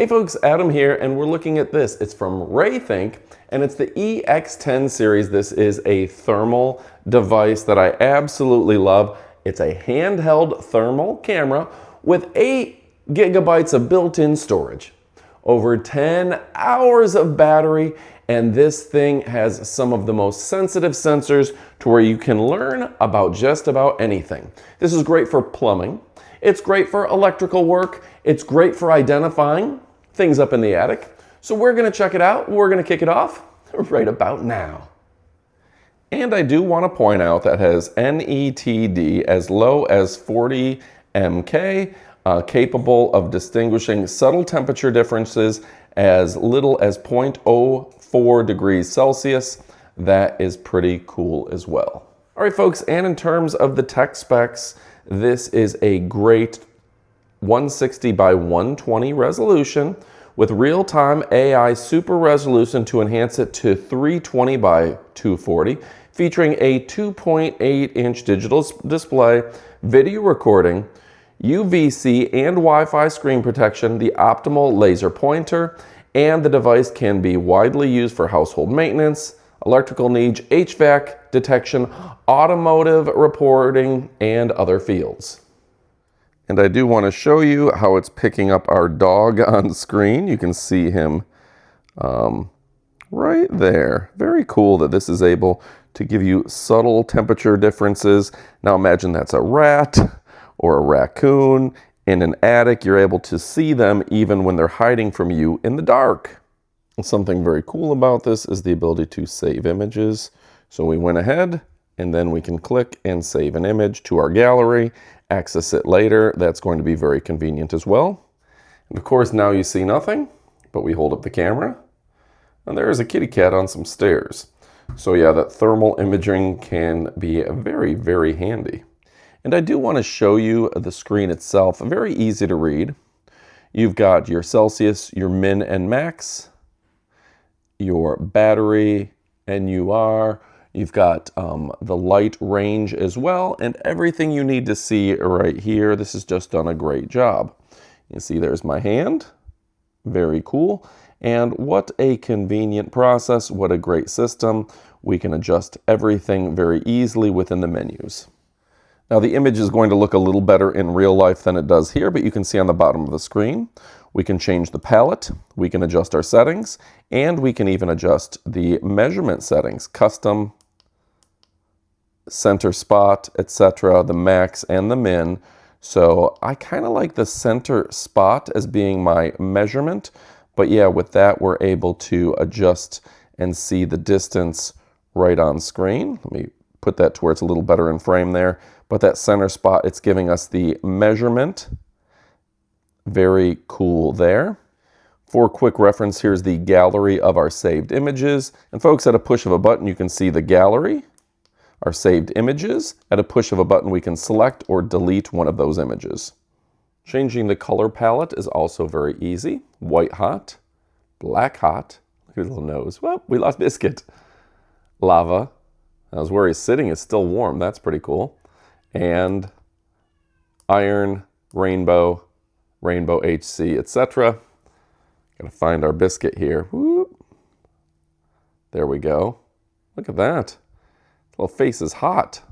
Hey folks, Adam here, and we're looking at this. It's from Raythink, and it's the EX10 series. This is a thermal device that I absolutely love. It's a handheld thermal camera with 8 gigabytes of built-in storage, over 10 hours of battery, and this thing has some of the most sensitive sensors to where you can learn about just about anything. This is great for plumbing. It's great for electrical work. It's great for identifying things up in the attic. So we're gonna check it out. We're gonna kick it off right about now. And I do want to point out that has NETD as low as 40 MK, capable of distinguishing subtle temperature differences as little as 0.04 degrees Celsius. That is pretty cool as well. All right, folks, and in terms of the tech specs, this is a great 160 by 120 resolution with real-time AI super resolution to enhance it to 320 by 240, featuring a 2.8-inch digital display, video recording, UVC and Wi-Fi screen protection, the optimal laser pointer, and the device can be widely used for household maintenance, electrical needs, HVAC detection, automotive reporting, and other fields. And I do want to show you how it's picking up our dog on screen. You can see him right there. Very cool that this is able to give you subtle temperature differences. Now imagine that's a rat or a raccoon in an attic. You're able to see them even when they're hiding from you in the dark. Something very cool about this is the ability to save images. So we went ahead and then we can click and save an image to our gallery, access it later. That's going to be very convenient as well. And of course, now you see nothing, but we hold up the camera and there is a kitty cat on some stairs. So yeah, that thermal imaging can be very, very handy. And I do want to show you the screen itself. Very easy to read. You've got your Celsius, your min and max, your battery, NUR, you've got the light range as well, and everything you need to see right here. This has just done a great job. You see there's my hand, very cool. And what a convenient process, what a great system. We can adjust everything very easily within the menus. Now the image is going to look a little better in real life than it does here, but you can see on the bottom of the screen, we can change the palette, we can adjust our settings, and we can even adjust the measurement settings, custom, center spot, etc., the max and the min. So I kind of like the center spot as being my measurement, but yeah, with that we're able to adjust and see the distance right on screen. Let me put that to where it's a little better in frame there. But that center spot, it's giving us the measurement. Very cool there. For quick reference, here's the gallery of our saved images. And folks, at a push of a button, you can see the gallery, our saved images. At a push of a button, we can select or delete one of those images. Changing the color palette is also very easy. White hot, black hot, look at his little nose. Well, we lost Biscuit. Lava. That was where he's sitting, is still warm. That's pretty cool. And iron, rainbow, rainbow HC, etc. Gotta find our Biscuit here. Whoop. There we go. Look at that. Little face is hot.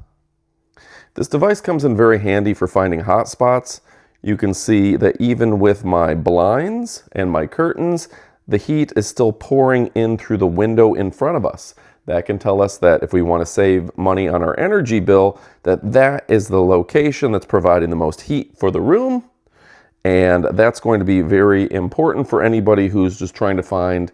This device comes in very handy for finding hot spots. You can see that even with my blinds and my curtains, the heat is still pouring in through the window in front of us. That can tell us that if we want to save money on our energy bill, that is the location that's providing the most heat for the room. And that's going to be very important for anybody who's just trying to find,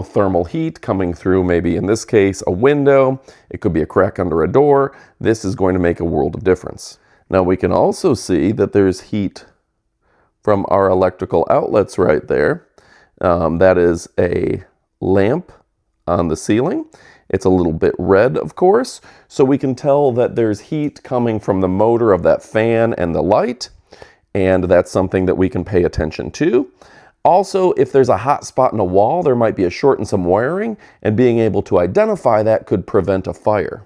thermal heat coming through, maybe in this case, a window. It could be a crack under a door. This is going to make a world of difference. Now we can also see that there's heat from our electrical outlets right there. That is a lamp on the ceiling. It's a little bit red, of course, so we can tell that there's heat coming from the motor of that fan and the light, and that's something that we can pay attention to. Also, if there's a hot spot in a wall, there might be a short in some wiring, and being able to identify that could prevent a fire.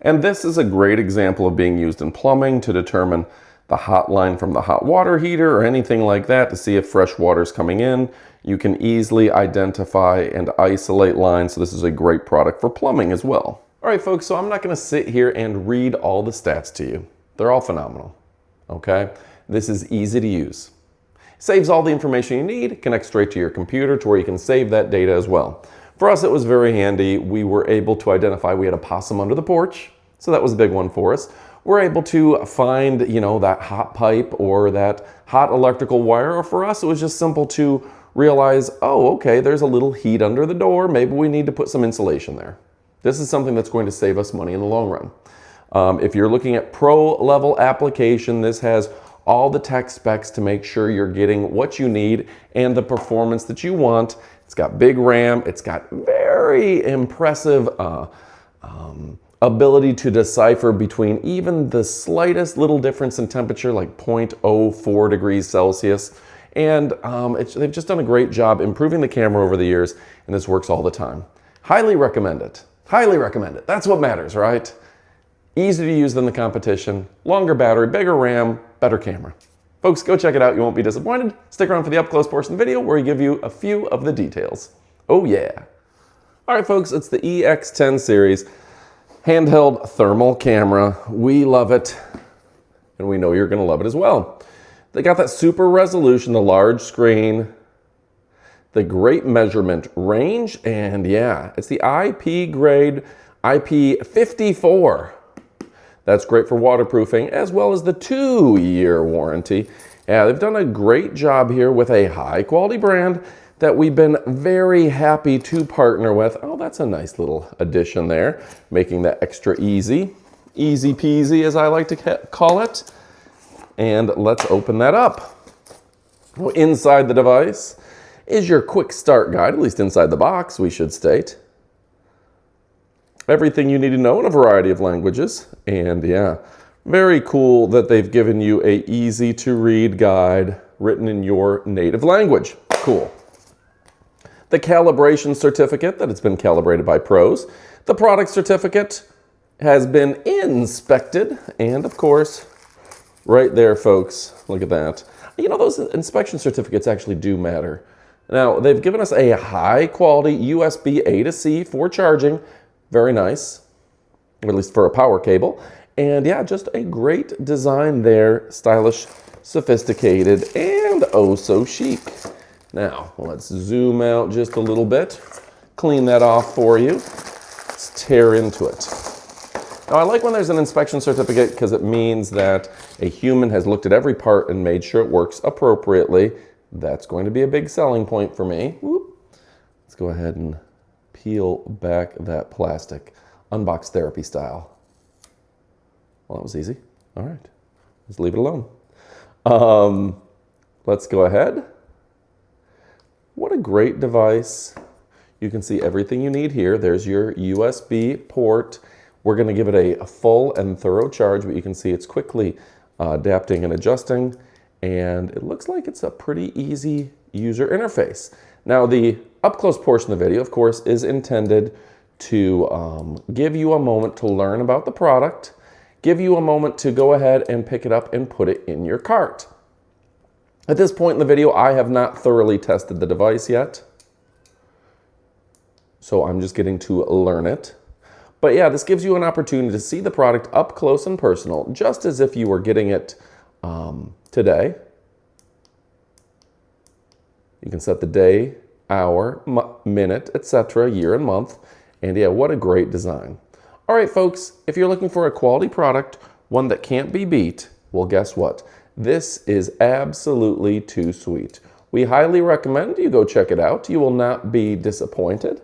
And this is a great example of being used in plumbing to determine the hot line from the hot water heater or anything like that to see if fresh water is coming in. You can easily identify and isolate lines, so this is a great product for plumbing as well. All right, folks, so I'm not going to sit here and read all the stats to you. They're all phenomenal, okay? This is easy to use. Saves all the information you need, connects straight to your computer to where you can save that data as well. For us, it was very handy. We were able to identify we had a possum under the porch, so that was a big one for us. We're able to find, that hot pipe or that hot electrical wire, or for us, it was just simple to realize, oh, okay, there's a little heat under the door. Maybe we need to put some insulation there. This is something that's going to save us money in the long run. If you're looking at pro level application, this has all the tech specs to make sure you're getting what you need and the performance that you want. It's got big RAM. It's got very impressive ability to decipher between even the slightest little difference in temperature, like 0.04 degrees Celsius. And they've just done a great job improving the camera over the years, and this works all the time. Highly recommend it. Highly recommend it. That's what matters, right? Easy to use than the competition, longer battery, bigger RAM, better camera. Folks, go check it out. You won't be disappointed. Stick around for the up-close portion of the video where we give you a few of the details. Oh yeah. All right, folks, it's the EX10 series. Handheld thermal camera. We love it, and we know you're going to love it as well. They got that super resolution, the large screen, the great measurement range, and yeah, it's the IP grade IP54. That's great for waterproofing, as well as the 2-year warranty. Yeah, they've done a great job here with a high quality brand that we've been very happy to partner with. Oh, that's a nice little addition there, making that extra easy. Easy peasy, as I like to call it. And let's open that up. Well, inside the device is your quick start guide, at least inside the box, we should state. Everything you need to know in a variety of languages. And yeah, very cool that they've given you a easy to read guide written in your native language. Cool. The calibration certificate that it's been calibrated by pros. The product certificate has been inspected, and of course, right there, folks, look at that. Those inspection certificates actually do matter. Now, they've given us a high-quality USB A to C for charging. Very nice, or at least for a power cable. And yeah, just a great design there. Stylish, sophisticated, and oh so chic. Now, let's zoom out just a little bit. Clean that off for you. Let's tear into it. Now, I like when there's an inspection certificate because it means that a human has looked at every part and made sure it works appropriately. That's going to be a big selling point for me. Whoop. Let's go ahead and peel back that plastic. Unbox therapy style. Well, that was easy. All right. Let's leave it alone. Let's go ahead. What a great device. You can see everything you need here. There's your USB port. We're going to give it a full and thorough charge, but you can see it's quickly adapting and adjusting, and it looks like it's a pretty easy user interface. Now, the up-close portion of the video, of course, is intended to give you a moment to learn about the product, give you a moment to go ahead and pick it up and put it in your cart. At this point in the video, I have not thoroughly tested the device yet, so I'm just getting to learn it. But yeah, this gives you an opportunity to see the product up close and personal, just as if you were getting it today. You can set the day, hour, minute, etc., year and month. And yeah, what a great design. All right, folks, if you're looking for a quality product, one that can't be beat, well, guess what? This is absolutely too sweet. We highly recommend you go check it out. You will not be disappointed.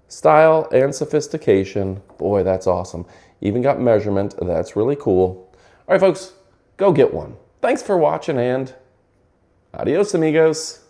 Style and sophistication, boy, that's awesome. Even got measurement, that's really cool. All right, folks, go get one. Thanks for watching, and adios, amigos.